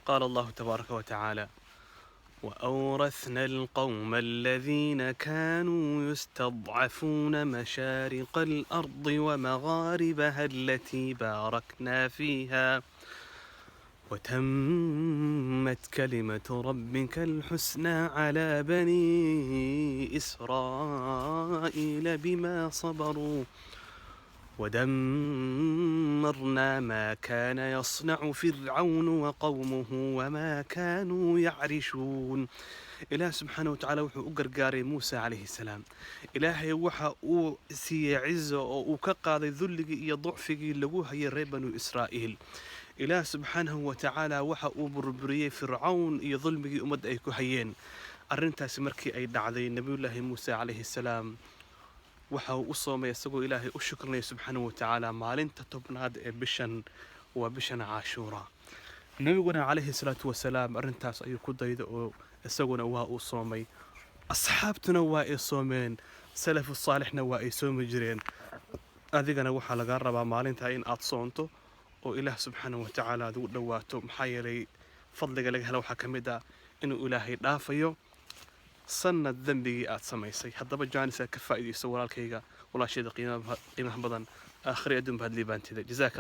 قال الله تبارك وتعالى: وأورثنا القوم الذين كانوا يستضعفون مشارق الأرض ومغاربها التي باركنا فيها وتمت كلمة ربك الحسنى على بني إسرائيل بما صبروا ودمرنا ما كان يصنع فرعون وقومه وما كانوا يعرشون. إله سبحانه وتعالى وحو قرقاري موسى عليه السلام. إلهي وحا سي عزة وكقاضي ذلقي يضعفقي لقوها يريبنو إسرائيل. إله سبحانه وتعالى وحا بربريي فرعون يظلمي أمد أي كهيين. أرنتاس مركي أي دعذي نبي الله موسى عليه السلام waxa uu soomay isagoo Ilaahay u shukrinay subhanahu wa ta'ala maalinta tobnaad ee bishan waa bishan Aashura. Nabiguna alayhi salatu wa salaam arintaas ayuu ku dayday oo isaguna waa uu soomay. Asxaabtuna waa ay soomeen, salafu saalixna waa ay soomi jireen. Adigana waxa laga rabaa maalinta in aad soonto oo Ilaah subhanahu wa ta'ala aad u dhawaato maxaa yeelay fadliga laga helo waxa kamid ah inuu Ilaahay dhaafayo sanad dambigii aad samaysay. haddaba jaanis ka faa'iideyso walaalkayga walaashayda qiimaha badan aakhiri adduun baad liibaantida. jazaaka